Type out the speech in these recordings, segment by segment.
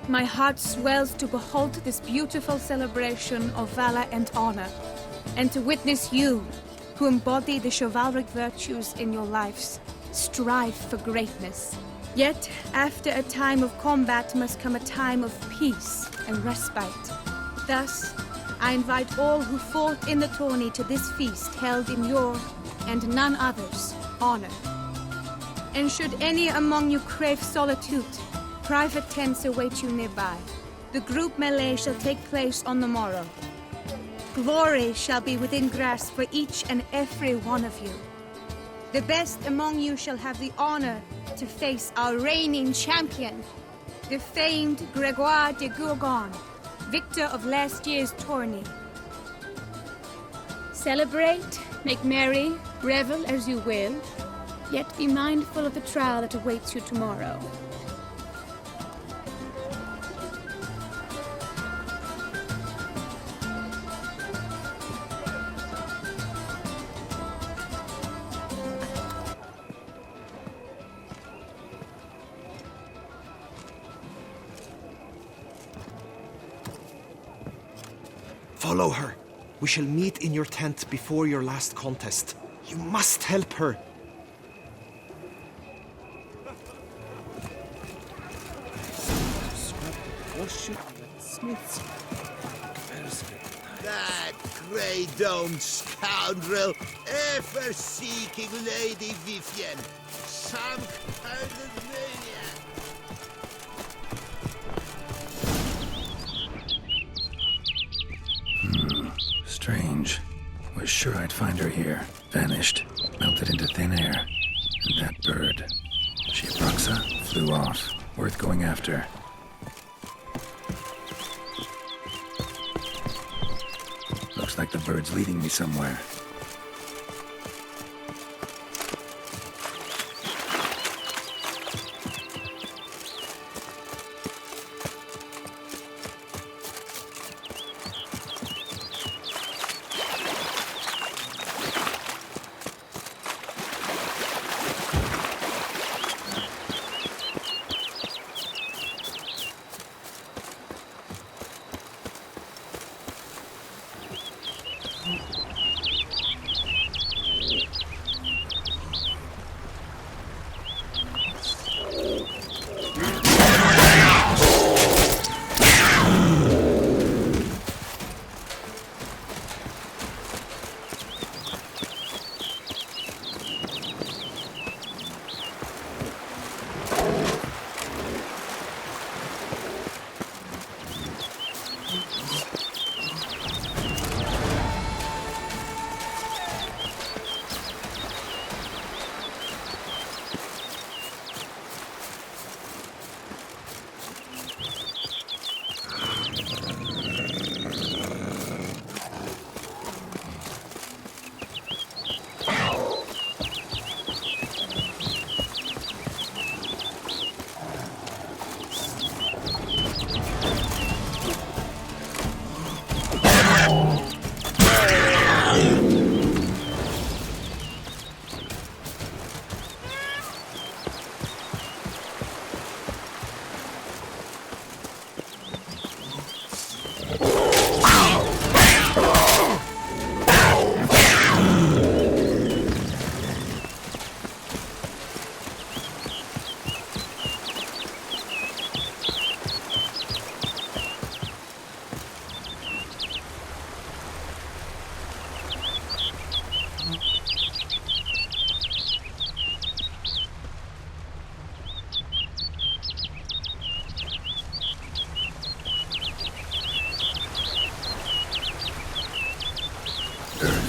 My heart swells to behold this beautiful celebration of valor and honor, and to witness you, who embody the chivalric virtues in your lives, strive for greatness. Yet, after a time of combat must come a time of peace and respite. Thus, I invite all who fought in the tourney to this feast held in your, and none other's, honor. And should any among you crave solitude, private tents await you nearby. The group melee shall take place on the morrow. Glory shall be within grasp for each and every one of you. The best among you shall have the honor to face our reigning champion, the famed Gregoire de Gourgon, victor of last year's tourney. Celebrate, make merry, revel as you will, yet be mindful of the trial that awaits you tomorrow. Follow her. We shall meet in your tent before your last contest. You must help her. That grey-domed scoundrel, ever-seeking Lady Vivienne. Some kind of maniac. Strange. Was sure I'd find her here. Vanished. Melted into thin air. And that bird. She a Bruxa? Flew off. Worth going after. Looks like the bird's leading me somewhere.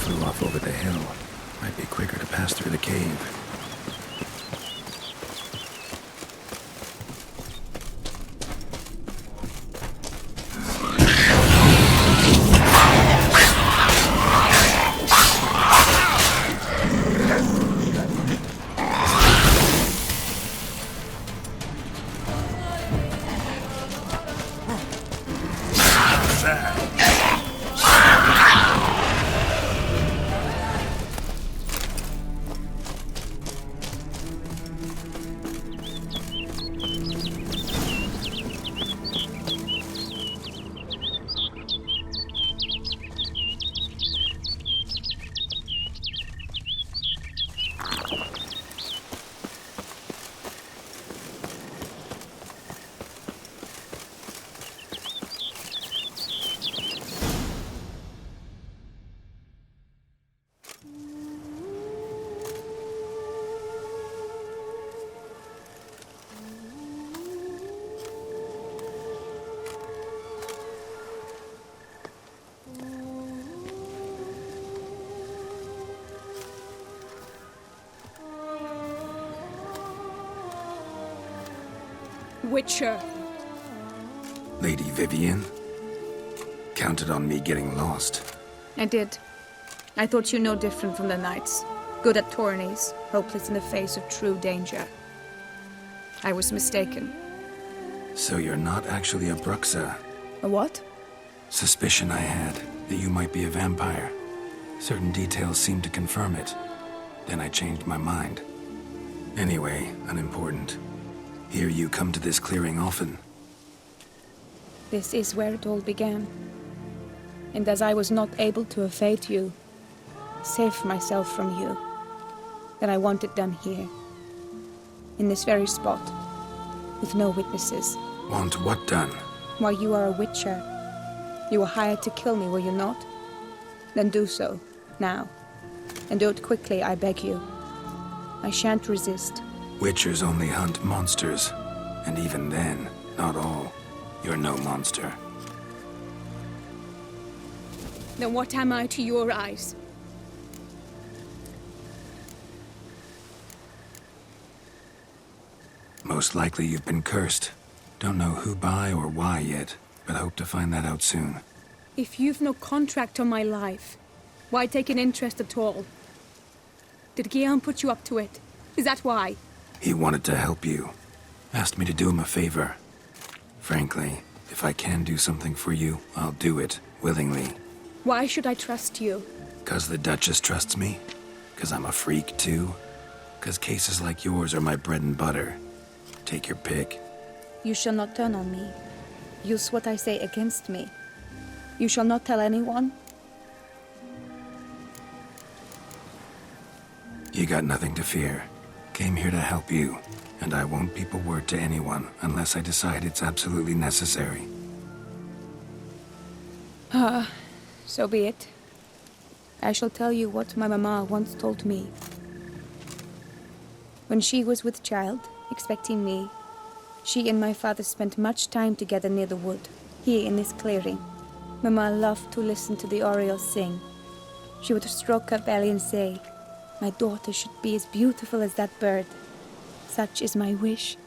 Flew off over the hill. Might be quicker to pass through the cave. Witcher. Lady Vivian? Counted on me getting lost. I did. I thought you no different from the knights. Good at tourneys, hopeless in the face of true danger. I was mistaken. So you're not actually a Bruxa? A what? Suspicion I had, that you might be a vampire. Certain details seemed to confirm it. Then I changed my mind. Anyway, unimportant. Hear you come to this clearing often. This is where it all began. And as I was not able to evade you, save myself from you, then I want it done here. In this very spot, with no witnesses. Want what done? Why, you are a witcher. You were hired to kill me, were you not? Then do so, now. And do it quickly, I beg you. I shan't resist. Witchers only hunt monsters. And even then, not all. You're no monster. Then what am I to your eyes? Most likely you've been cursed. Don't know who by or why yet, but hope to find that out soon. If you've no contract on my life, why take an interest at all? Did Guillaume put you up to it? Is that why? He wanted to help you. Asked me to do him a favor. Frankly, if I can do something for you, I'll do it, willingly. Why should I trust you? 'Cause the Duchess trusts me? 'Cause I'm a freak, too? 'Cause cases like yours are my bread and butter? Take your pick. You shall not turn on me. Use what I say against me. You shall not tell anyone? You got nothing to fear. Came here to help you, and I won't peep a word to anyone unless I decide it's absolutely necessary. So be it. I shall tell you what my mama once told me. When she was with child, expecting me, she and my father spent much time together near the wood, here in this clearing. Mama loved to listen to the orioles sing. She would stroke her belly and say, "My daughter should be as beautiful as that bird. Such is my wish."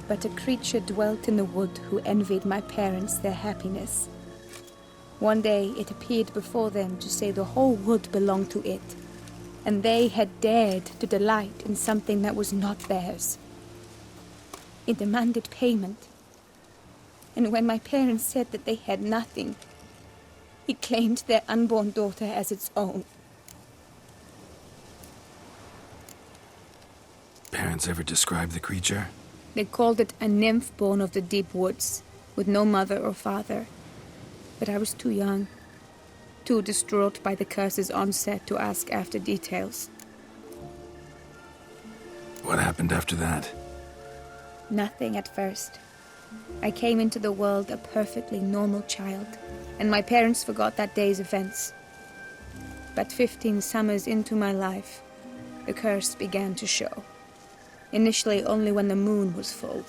But a creature dwelt in the wood who envied my parents their happiness. One day it appeared before them to say the whole wood belonged to it, and they had dared to delight in something that was not theirs. It demanded payment, and when my parents said that they had nothing, it claimed their unborn daughter as its own. Parents ever describe the creature? They called it a nymph born of the deep woods, with no mother or father. But I was too young, too distraught by the curse's onset to ask after details. What happened after that? Nothing at first. I came into the world a perfectly normal child, and my parents forgot that day's events. But 15 summers into my life, the curse began to show. Initially only when the moon was full.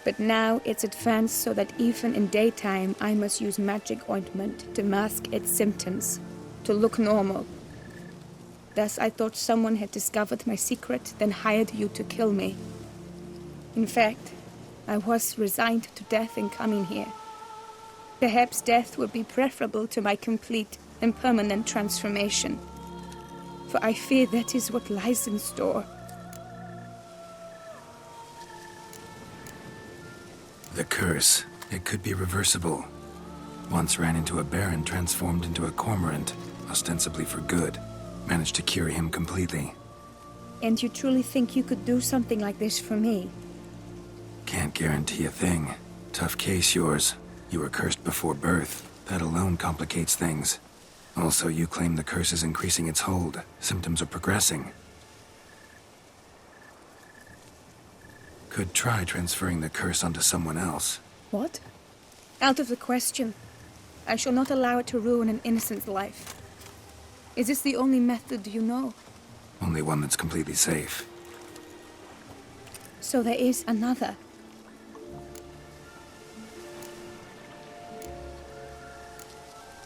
But now it's advanced so that even in daytime I must use magic ointment to mask its symptoms, to look normal. Thus I thought someone had discovered my secret, then hired you to kill me. In fact, I was resigned to death in coming here. Perhaps death would be preferable to my complete and permanent transformation. For I fear that is what lies in store. The curse. It could be reversible. Once ran into a baron transformed into a cormorant, ostensibly for good. Managed to cure him completely. And you truly think you could do something like this for me? Can't guarantee a thing. Tough case, yours. You were cursed before birth. That alone complicates things. Also, you claim the curse is increasing its hold. Symptoms are progressing. Could try transferring the curse onto someone else. What? Out of the question. I shall not allow it to ruin an innocent's life. Is this the only method you know? Only one that's completely safe. So there is another.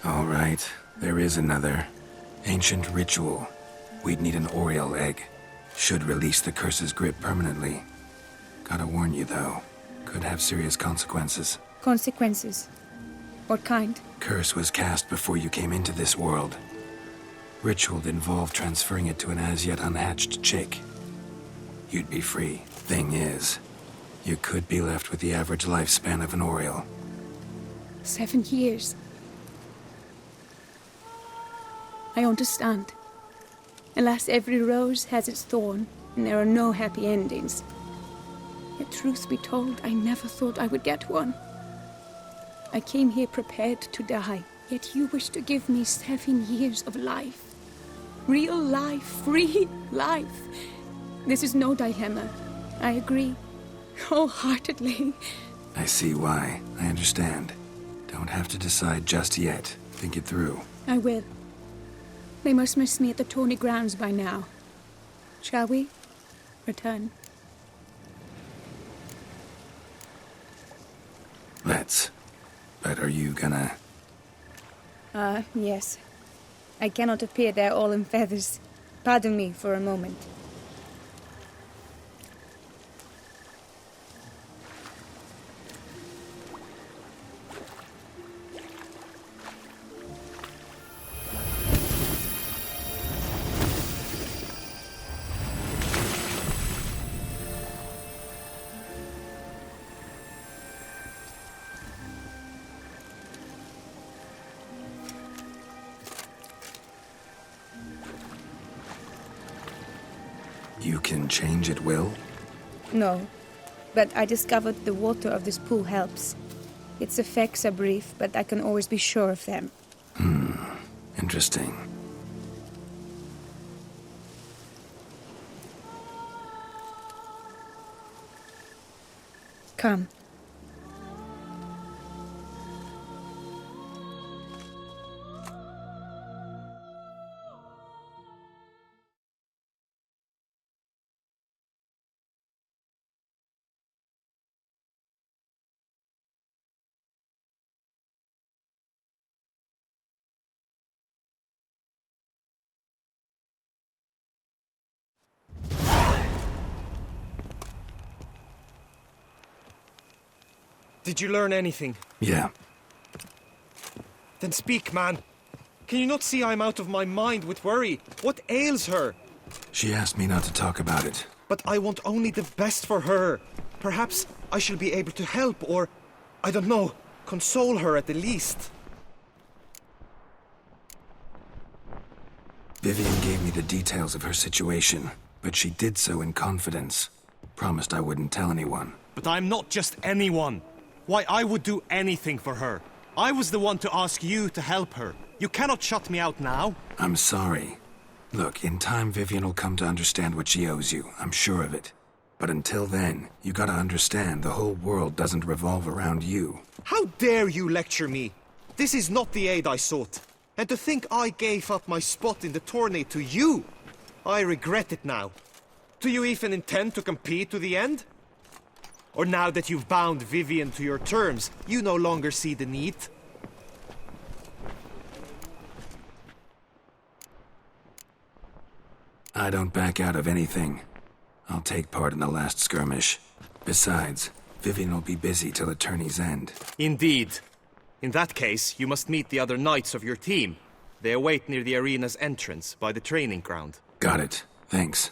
All right, there is another. Ancient ritual. We'd need an oriole egg. Should release the curse's grip permanently. Gotta warn you, though. Could have serious consequences. Consequences? What kind? Curse was cast before you came into this world. Ritual involved transferring it to an as-yet unhatched chick. You'd be free. Thing is, you could be left with the average lifespan of an Oriole. 7 years. I understand. Alas, every rose has its thorn, and there are no happy endings. Yet, truth be told, I never thought I would get one. I came here prepared to die, yet you wish to give me 7 years of life. Real life, free life. This is no dilemma. I agree. Wholeheartedly. I see why. I understand. Don't have to decide just yet. Think it through. I will. They must miss me at the Tawny grounds by now. Shall we? Return. Let's. But are you gonna... Yes. I cannot appear there all in feathers. Pardon me for a moment. You can change at will? No, but I discovered the water of this pool helps. Its effects are brief, but I can always be sure of them. Interesting. Come. Did you learn anything? Yeah. Then speak, man. Can you not see I'm out of my mind with worry? What ails her? She asked me not to talk about it. But I want only the best for her. Perhaps I shall be able to help or, I don't know, console her at the least. Vivian gave me the details of her situation, but she did so in confidence. Promised I wouldn't tell anyone. But I'm not just anyone. Why, I would do anything for her. I was the one to ask you to help her. You cannot shut me out now. I'm sorry. Look, in time Vivian will come to understand what she owes you. I'm sure of it. But until then, you gotta understand the whole world doesn't revolve around you. How dare you lecture me? This is not the aid I sought. And to think I gave up my spot in the tourney to you. I regret it now. Do you even intend to compete to the end? Or now that you've bound Vivian to your terms, you no longer see the need? I don't back out of anything. I'll take part in the last skirmish. Besides, Vivian will be busy till the tourney's end. Indeed. In that case, you must meet the other knights of your team. They await near the arena's entrance, by the training ground. Got it. Thanks.